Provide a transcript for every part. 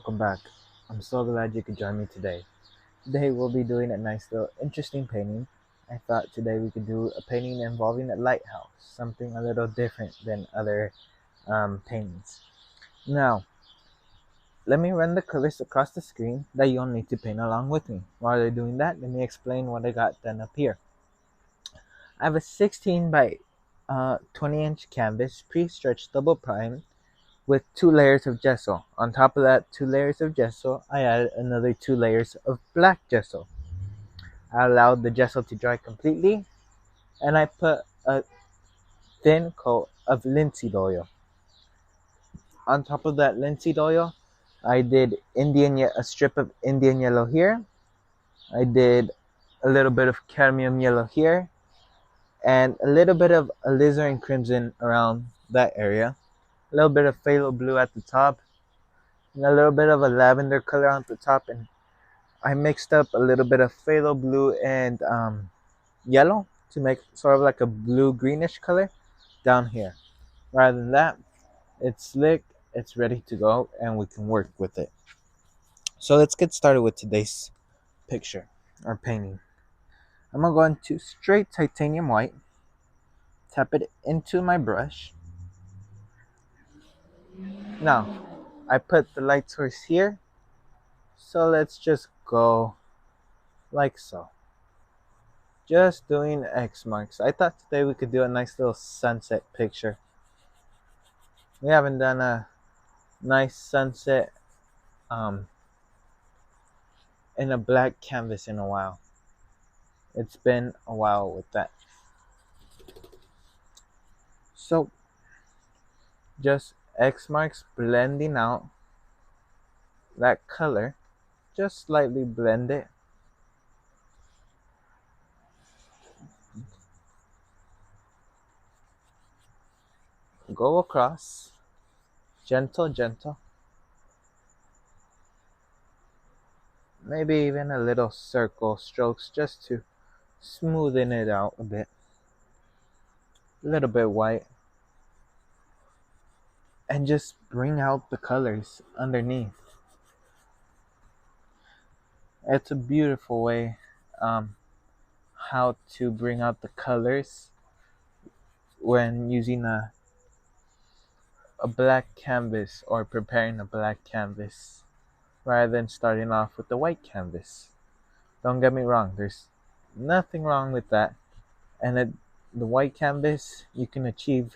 welcome back. I'm so glad you could join me today. Today we'll be doing a nice little interesting painting. I thought today we could do a painting involving a lighthouse, something a little different than other paintings. Now, let me run the colors across the screen that you'll need to paint along with me. While you're doing that, let me explain what I got done up here. I have a 16 by 20-inch canvas, pre-stretched double prime, with 2 layers of gesso. On top of that 2 layers of gesso, I added another 2 layers of black gesso. I allowed the gesso to dry completely, and I put a thin coat of linseed oil. On top of that linseed oil, I did a strip of Indian yellow here. I did a little bit of cadmium yellow here, and a little bit of alizarin crimson around that area. A little bit of phthalo blue at the top, and a little bit of a lavender color on the top, and I mixed up a little bit of phthalo blue and yellow to make sort of like a blue greenish color down here. Rather than that, it's slick, it's ready to go, and we can work with it. So let's get started with today's picture or painting. I'm gonna go into straight titanium white, tap it into my brush. Now, I put the light source here, so let's just go like so. Just doing X marks. I thought today we could do a nice little sunset picture. We haven't done a nice sunset in a black canvas in a while. It's been a while with that. So just X marks, blending out that color. Just slightly blend it. Go across. Gentle, gentle. Maybe even a little circle strokes just to smoothen it out a bit. A little bit white. And just bring out the colors underneath. It's a beautiful way how to bring out the colors when using a black canvas or preparing a black canvas rather than starting off with the white canvas. Don't get me wrong, there's nothing wrong with that. And the white canvas, you can achieve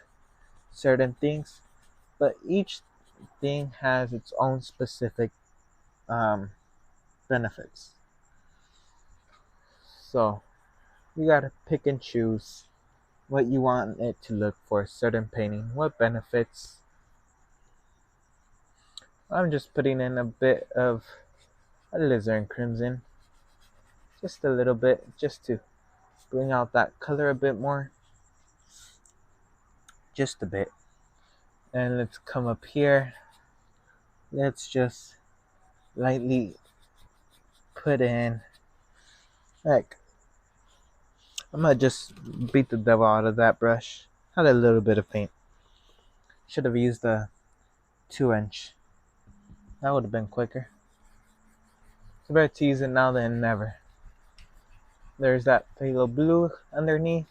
certain things, but each thing has its own specific benefits. So you gotta pick and choose what you want it to look for a certain painting, what benefits. I'm just putting in a bit of alizarin crimson, just a little bit, just to bring out that color a bit more, just a bit. And let's come up here, let's just lightly put in, like, I'm gonna just beat the devil out of that brush. Had a little bit of paint, should have used a 2-inch. That would have been quicker. It's better to use it now than never. There's that phthalo blue underneath.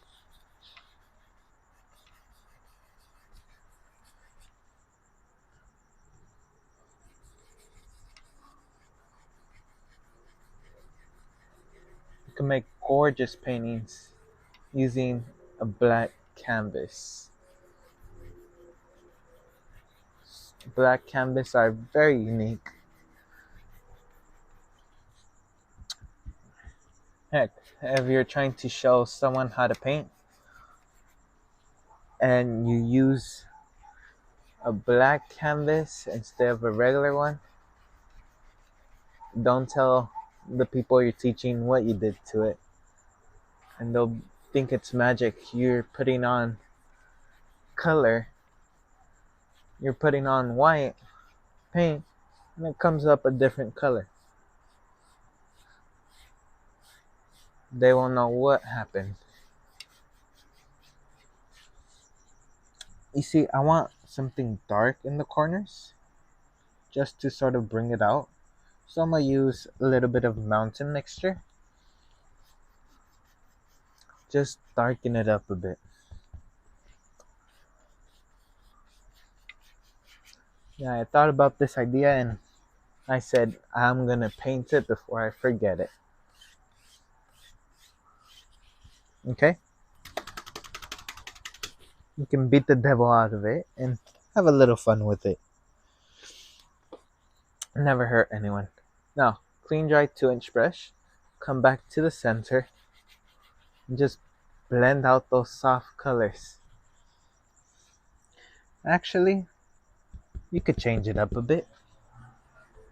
You can make gorgeous paintings using a black canvas. Black canvas are very unique. Heck, if you're trying to show someone how to paint and you use a black canvas instead of a regular one, don't tell the people you're teaching what you did to it, and they'll think it's magic. You're putting on color, you're putting on white paint, and it comes up a different color. They won't know what happened. You see, I want something dark in the corners, just to sort of bring it out. So I'm gonna use a little bit of mountain mixture, just darken it up a bit. Yeah, I thought about this idea and I said I'm gonna paint it before I forget it. Okay? You can beat the devil out of it and have a little fun with it. Never hurt anyone. Now, clean dry 2-inch brush, come back to the center, and just blend out those soft colors. Actually, you could change it up a bit.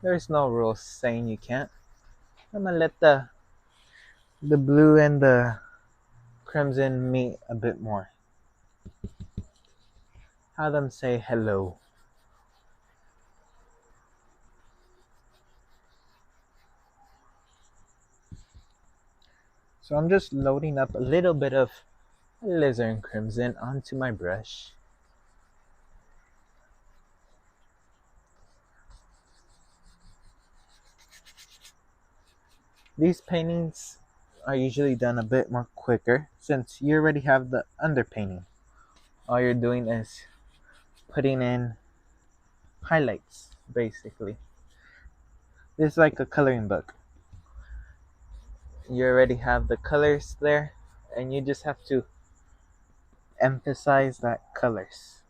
There's no rules saying you can't. I'm gonna let the blue and the crimson meet a bit more. Have them say hello. So I'm just loading up a little bit of alizarin crimson onto my brush. These paintings are usually done a bit more quicker since you already have the underpainting. All you're doing is putting in highlights, basically. It's like a coloring book. You already have the colors there, and you just have to emphasize that colors.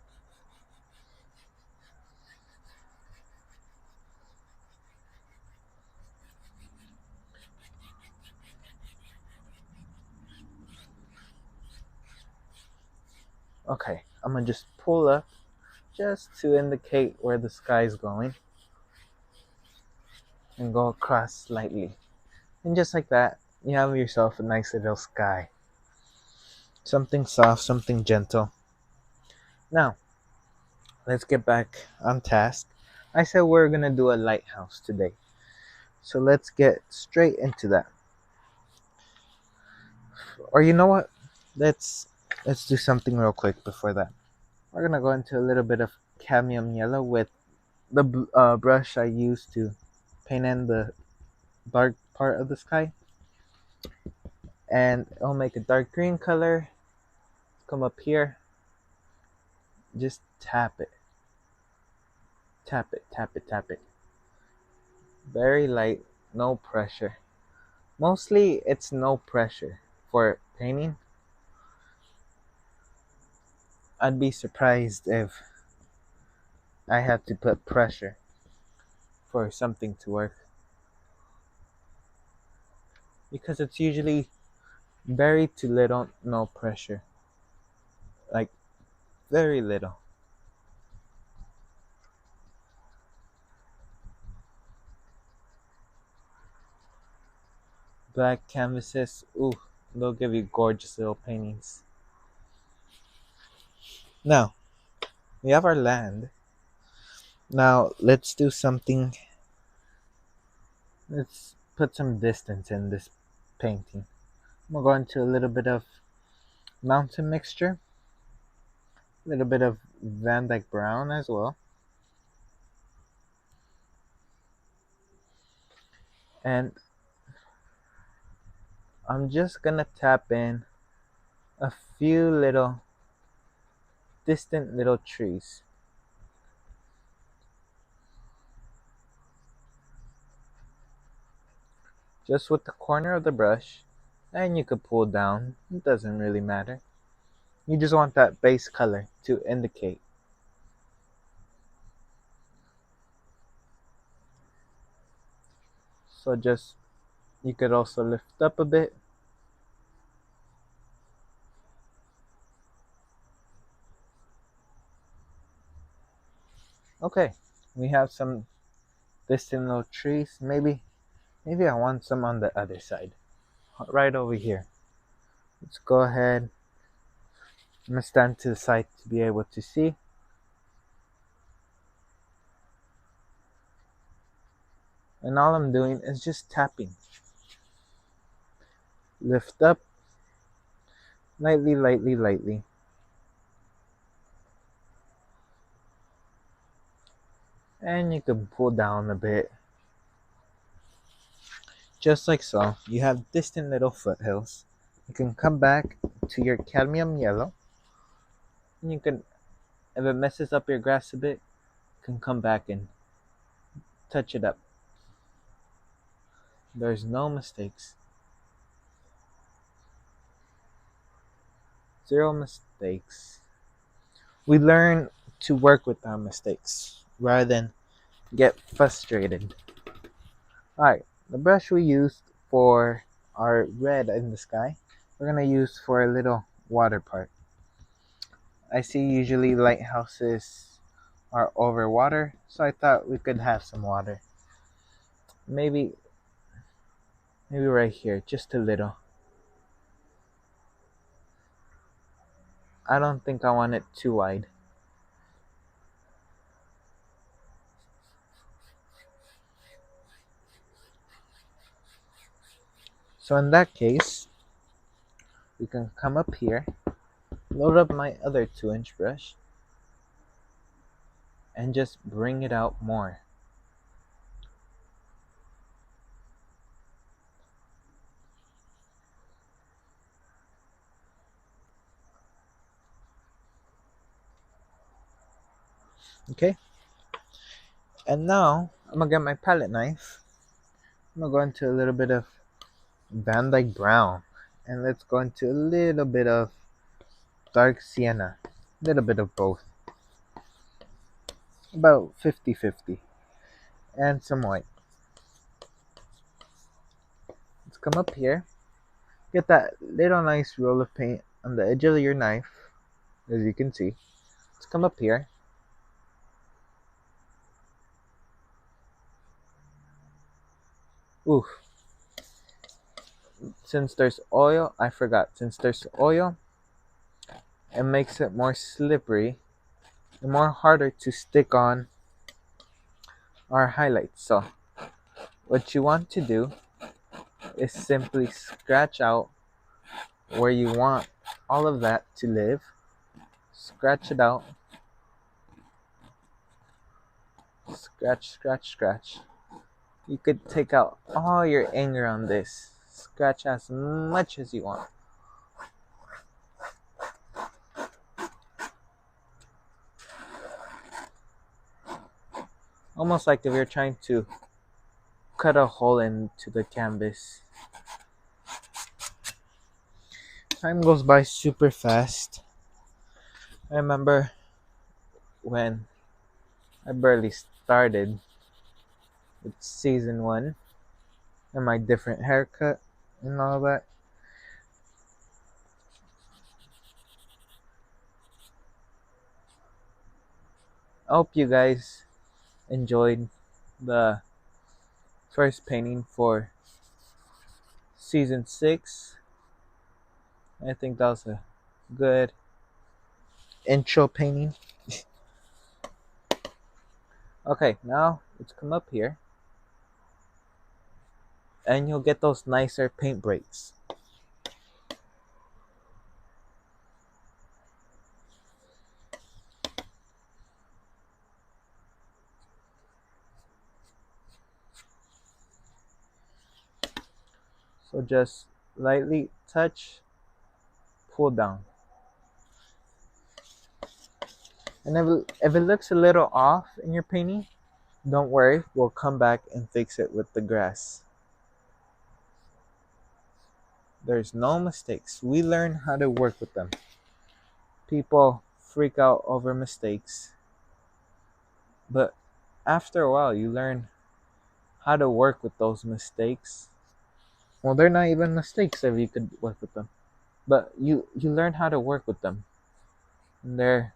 Okay, I'm gonna just pull up just to indicate where the sky is going and go across slightly. And just like that, you have yourself a nice little sky. Something soft, something gentle. Now, let's get back on task. I said we're gonna do a lighthouse today. So let's get straight into that. Or you know what? Let's do something real quick before that. We're gonna go into a little bit of cadmium yellow with the brush I used to paint in the dark part of the sky, and it'll make a dark green color. Come up here, just tap it, tap it, tap it, tap it. Very light, no pressure. Mostly, it's no pressure for painting. I'd be surprised if I had to put pressure for something to work because it's usually very too little, no pressure, like very little. Black canvases, ooh, they'll give you gorgeous little paintings. Now, we have our land. Now, let's do something. Let's put some distance in this painting. I'm gonna go into a little bit of mountain mixture, a little bit of Van Dyke brown as well. And I'm just gonna tap in a few little distant little trees. Just with the corner of the brush, and you could pull down, it doesn't really matter. You just want that base color to indicate. So just, you could also lift up a bit. Okay, we have some distant little trees. Maybe I want some on the other side, right over here. Let's go ahead. I'm gonna stand to the side to be able to see. And all I'm doing is just tapping. Lift up, lightly, lightly, lightly. And you can pull down a bit, just like so. You have distant little foothills. You can come back to your cadmium yellow, and you can, if it messes up your grass a bit, you can come back and touch it up. There's no mistakes. Zero mistakes. We learn to work with our mistakes rather than get frustrated. Alright, the brush we used for our red in the sky, we're gonna use for a little water part. I see usually lighthouses are over water, so I thought we could have some water. Maybe right here, just a little. I don't think I want it too wide. So in that case, we can come up here, load up my other 2-inch brush, and just bring it out more. Okay? And now, I'm gonna get my palette knife. I'm gonna go into a little bit of Van Dyke Brown. And let's go into a little bit of dark sienna. A little bit of both. About 50-50. And some white. Let's come up here. Get that little nice roll of paint on the edge of your knife. As you can see. Let's come up here. Ooh. Since there's oil, I forgot. Since there's oil, it makes it more slippery and more harder to stick on our highlights. So what you want to do is simply scratch out where you want all of that to live. Scratch it out. Scratch, scratch, scratch. You could take out all your anger on this. Scratch as much as you want. Almost like if you're trying to cut a hole into the canvas. Time goes by super fast. I remember when I barely started with season 1 and my different haircut and all that. I hope you guys enjoyed the first painting for season 6. I think that was a good intro painting. Okay, now let's come up here and you'll get those nicer paint breaks. So just lightly touch, pull down. And if it looks a little off in your painting, don't worry, we'll come back and fix it with the grass. There's no mistakes. We learn how to work with them. People freak out over mistakes, but after a while, you learn how to work with those mistakes. Well, they're not even mistakes if you could work with them, but you learn how to work with them. And they're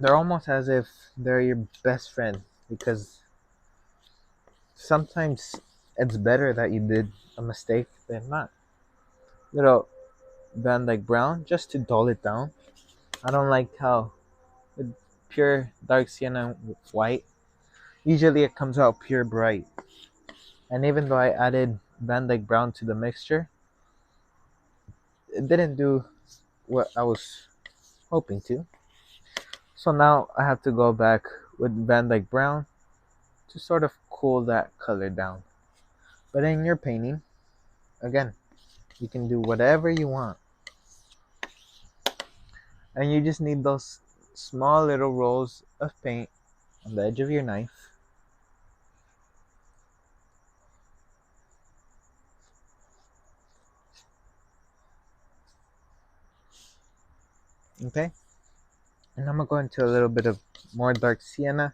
almost as if they're your best friend, because sometimes it's better that you did a mistake than not. Little Van Dyke Brown, just to dull it down. I don't like how with pure dark sienna white, usually it comes out pure bright. And even though I added Van Dyke Brown to the mixture, it didn't do what I was hoping to. So now I have to go back with Van Dyke Brown to sort of cool that color down. But in your painting, again, you can do whatever you want. And you just need those small little rolls of paint on the edge of your knife. Okay? And I'm gonna go into a little bit of more dark sienna.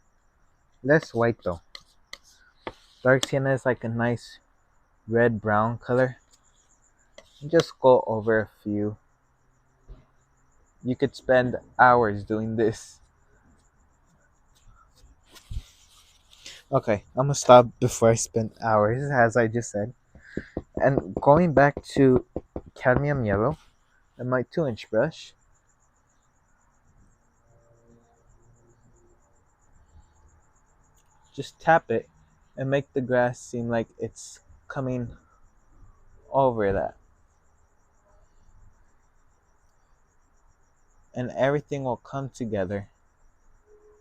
Less white though. Dark sienna is like a nice red brown color. Just go over a few. You could spend hours doing this. Okay, I'm gonna stop before I spend hours, as I just said. And going back to cadmium yellow and my 2-inch brush, just tap it and make the grass seem like it's coming over that. And everything will come together,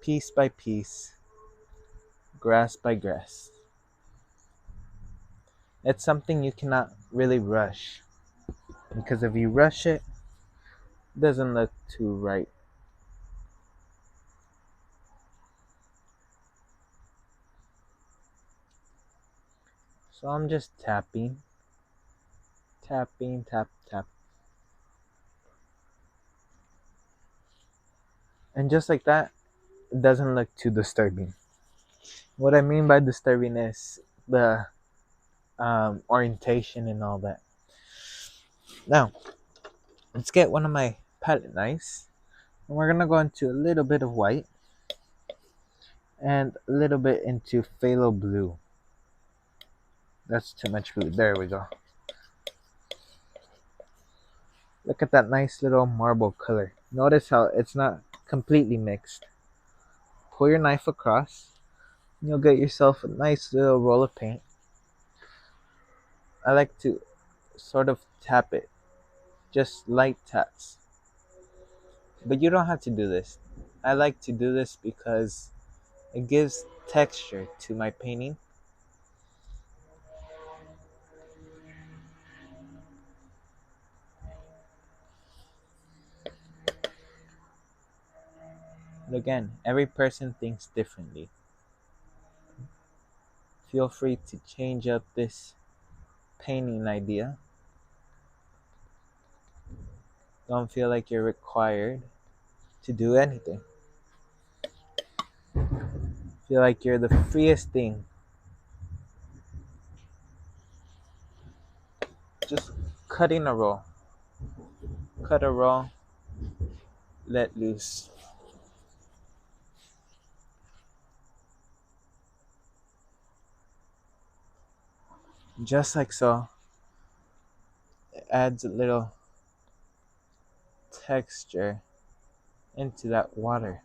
piece by piece, grass by grass. It's something you cannot really rush, because if you rush it, it doesn't look too right. So I'm just tapping, tapping, tap, tap. And just like that, it doesn't look too disturbing. What I mean by disturbing is the orientation and all that. Now, let's get one of my palette knives. And we're gonna go into a little bit of white and a little bit into phthalo blue. That's too much blue. There we go. Look at that nice little marble color. Notice how it's not completely mixed. Pull your knife across, and you'll get yourself a nice little roll of paint. I like to sort of tap it, just light taps. But you don't have to do this. I like to do this because it gives texture to my painting. And again, every person thinks differently. Feel free to change up this painting idea. Don't feel like you're required to do anything. Feel like you're the freest thing. Just cutting a roll. Cut a roll. Let loose. Just like so. It adds a little texture into that water.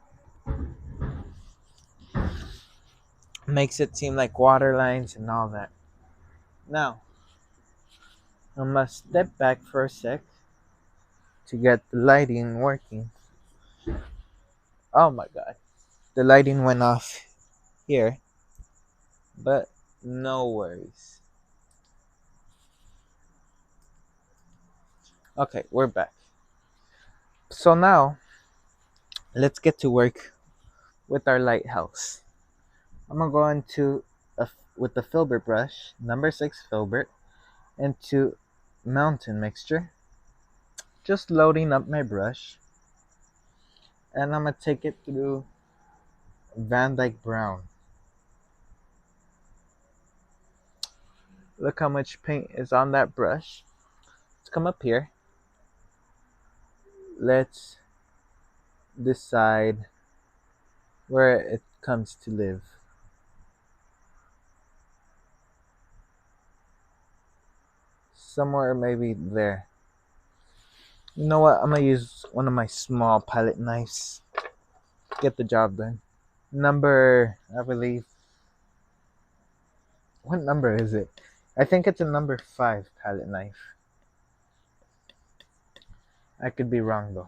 Makes it seem like water lines and all that. Now, I must step back for a sec to get the lighting working. Oh my god. The lighting went off here. But no worries. Okay, we're back. So now, let's get to work with our lighthouse. I'm gonna go into with the filbert brush, number 6 filbert, into mountain mixture. Just loading up my brush, and I'm gonna take it through Van Dyke Brown. Look how much paint is on that brush. Let's come up here. Let's decide where it comes to live. Somewhere maybe there. You know what? I'm gonna use one of my small palette knives. Get the job done. Number, I believe. What number is it? I think it's a number 5 palette knife. I could be wrong though.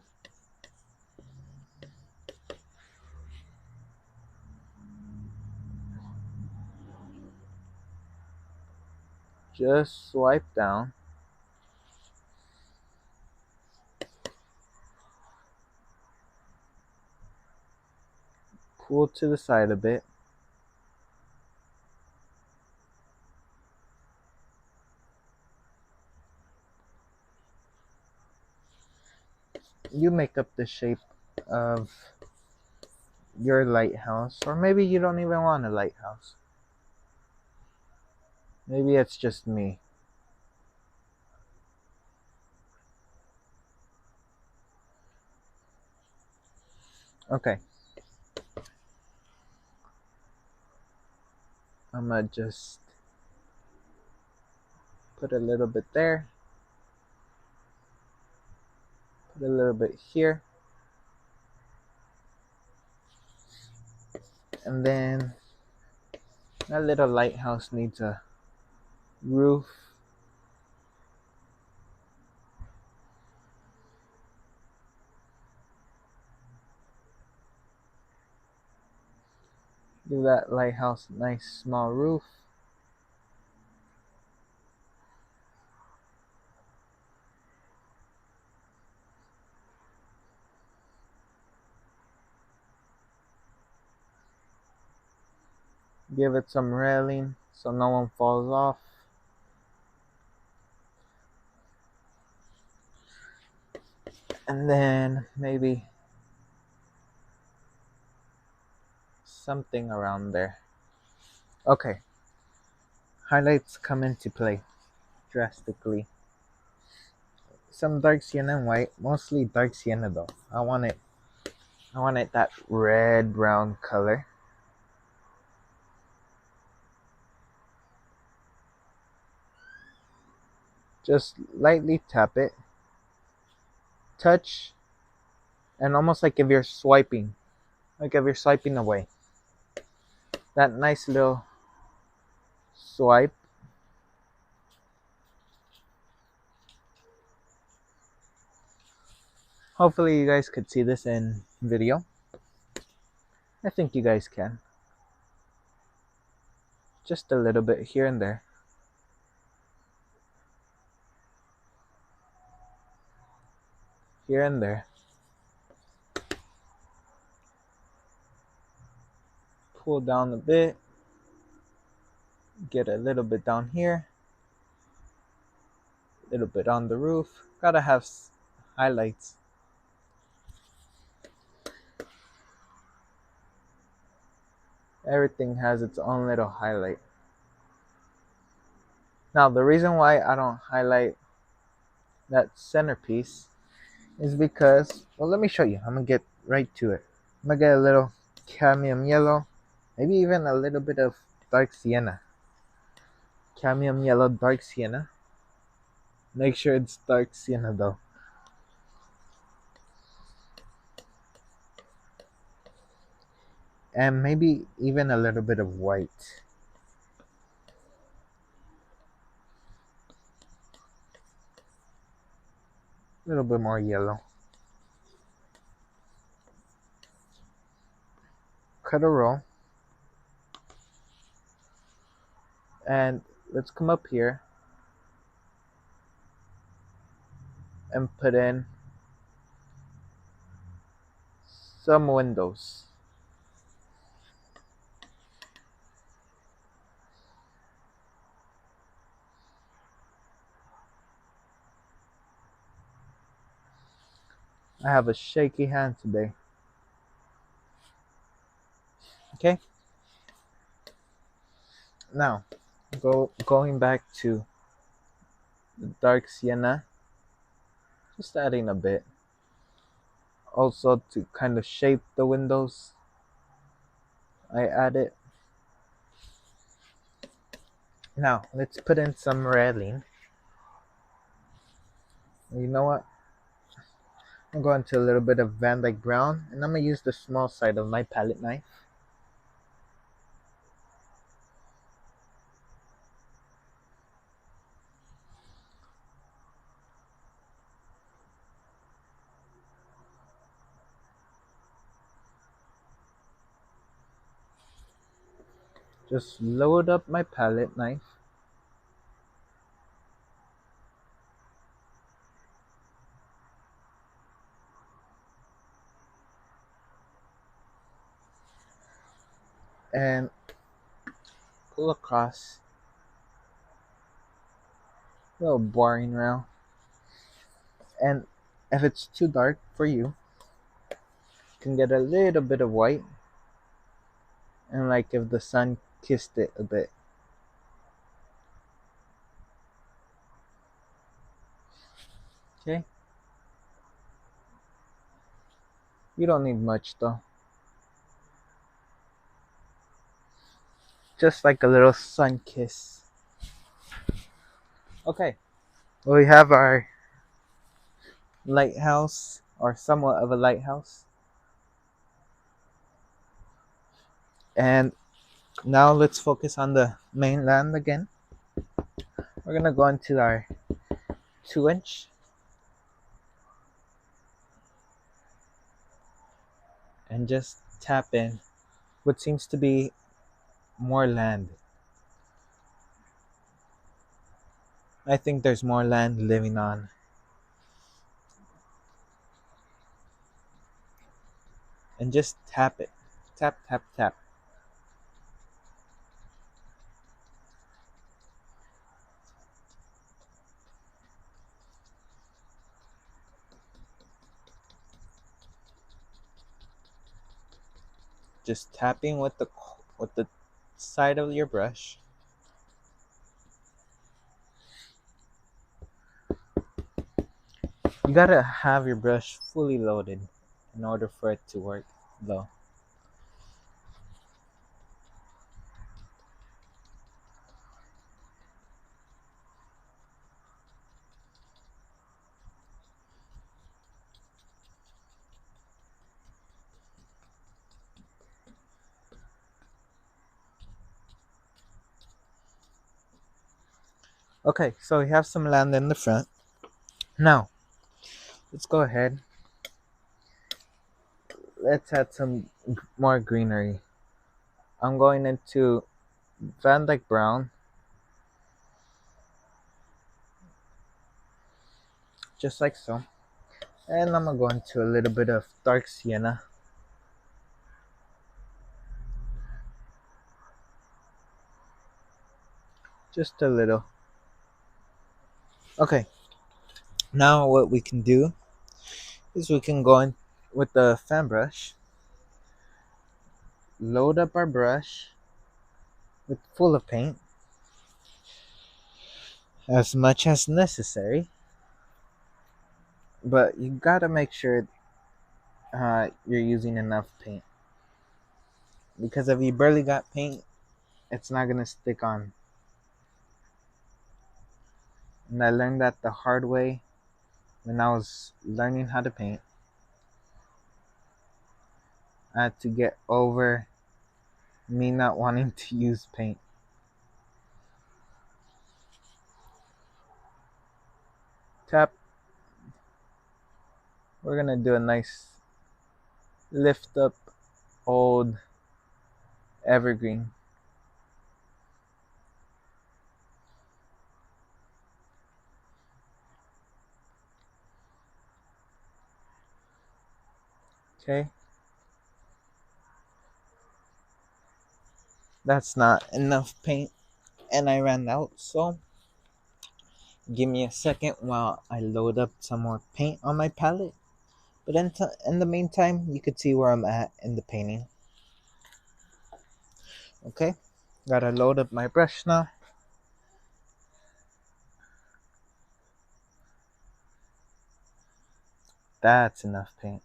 Just swipe down. Pull to the side a bit. You make up the shape of your lighthouse, or maybe you don't even want a lighthouse. Maybe it's just me. Okay. I'm gonna just put a little bit there. Put a little bit here. And then that little lighthouse needs a roof. Give that lighthouse a nice small roof. Give it some railing so no one falls off. And then maybe something around there. Okay. Highlights come into play drastically. Some dark sienna and white, mostly dark sienna though. I want it that red brown color. Just lightly tap it. Touch, and almost like if you're swiping. Like if you're swiping away. That nice little swipe. Hopefully you guys could see this in video. I think you guys can. Just a little bit here and there. Here and there. Pull down a bit. Get a little bit down here. A little bit on the roof. Gotta have highlights. Everything has its own little highlight. Now the reason why I don't highlight that centerpiece is because, well, let me show you. I'm gonna get right to it. I'm gonna get a little cadmium yellow, maybe even a little bit of dark sienna. Cadmium yellow, dark sienna. Make sure it's dark sienna though. And maybe even a little bit of white. A little bit more yellow. Cut a roll. And let's come up here and put in some windows. I have a shaky hand today. Okay? Now, going back to the dark sienna, just adding a bit. Also to kind of shape the windows, I add it. Now, let's put in some railing. You know what? I'm going to a little bit of Van Dyke brown, and I'm going to use the small side of my palette knife. Just load up my palette knife. and pull across. A little boring now. And if it's too dark for you, you can get a little bit of white, and like if the sun kissed it a bit. Okay? You don't need much though. Just like a little sun kiss. Okay. We have our lighthouse, or somewhat of a lighthouse. And now let's focus on the mainland again. We're gonna go into our 2 inch and just tap in what seems to be more land. I think there's more land living on. And just tap it. Tap, tap, tap. Just tapping with the side of your brush. You gotta have your brush fully loaded in order for it to work, though. Okay, so we have some land in the front. Now, let's go ahead. Let's add some more greenery. I'm going into Van Dyke Brown, just like so. And I'm gonna go into a little bit of dark sienna. Just a little. Okay, now what we can do is we can go in with the fan brush, load up our brush with full of paint, as much as necessary. But you gotta make sure you're using enough paint, because if you barely got paint, it's not gonna stick on. And I learned that the hard way when I was learning how to paint. I had to get over me not wanting to use paint. Tap. We're gonna do a nice lift up old evergreen. Okay. That's not enough paint, and I ran out, so give me a second while I load up some more paint on my palette. But in the meantime, you could see where I'm at in the painting. Okay, gotta load up my brush now. That's enough paint.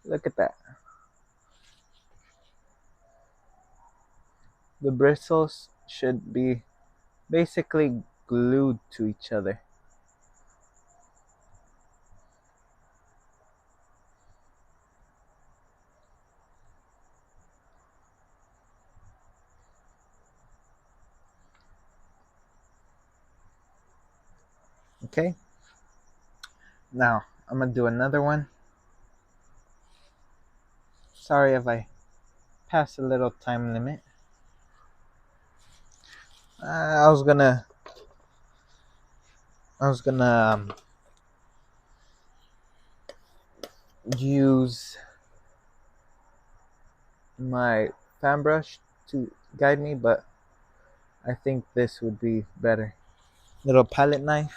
Look at that. The bristles should be basically glued to each other. Okay, now I'm gonna do another one. Sorry if I pass a little time limit. I was gonna use my fan brush to guide me, but I think this would be better. Little palette knife.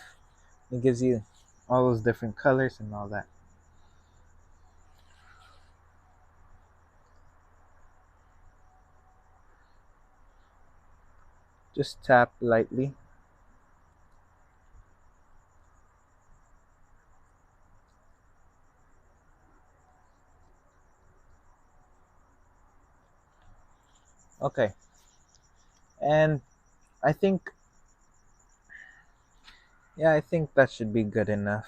It gives you all those different colors and all that. Just tap lightly. Okay. And I think, yeah, I think that should be good enough.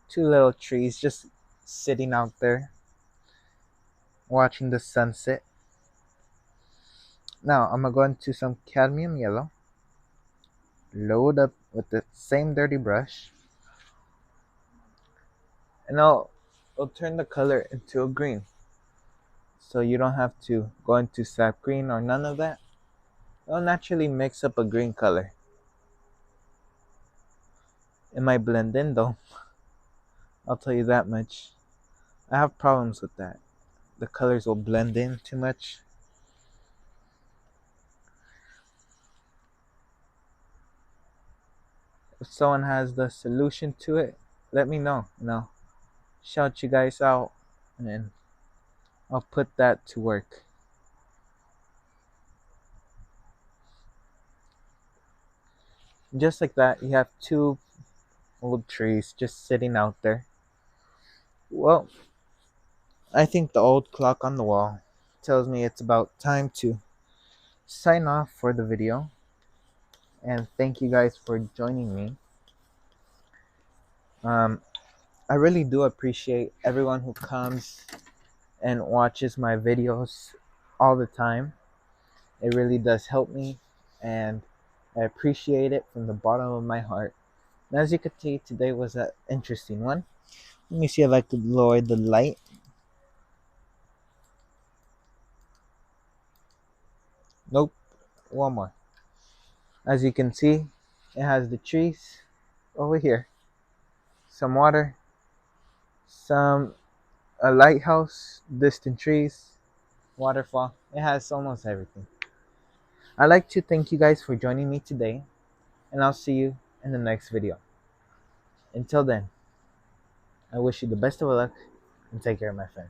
Two little trees just sitting out there watching the sunset. Now I'm gonna go into some cadmium yellow, load up with the same dirty brush, and I'll turn the color into a green. So you don't have to go into sap green or none of that. It'll naturally mix up a green color. It might blend in though, I'll tell you that much. I have problems with that. The colors will blend in too much. If someone has the solution to it, let me know. Shout you guys out and I'll put that to work. Just like that, you have two old trees just sitting out there. Well, I think the old clock on the wall tells me it's about time to sign off for the video. And thank you guys for joining me. Um, I really do appreciate everyone who comes and watches my videos all the time. It really does help me, and I appreciate it from the bottom of my heart. And as you can see, today was an interesting one. Let me see if I could lower the light. Nope, one more. As you can see, it has the trees over here, some water, some a lighthouse, distant trees, waterfall. It has almost everything. I'd like to thank you guys for joining me today, and I'll see you in the next video. Until then, I wish you the best of luck and take care, my friend.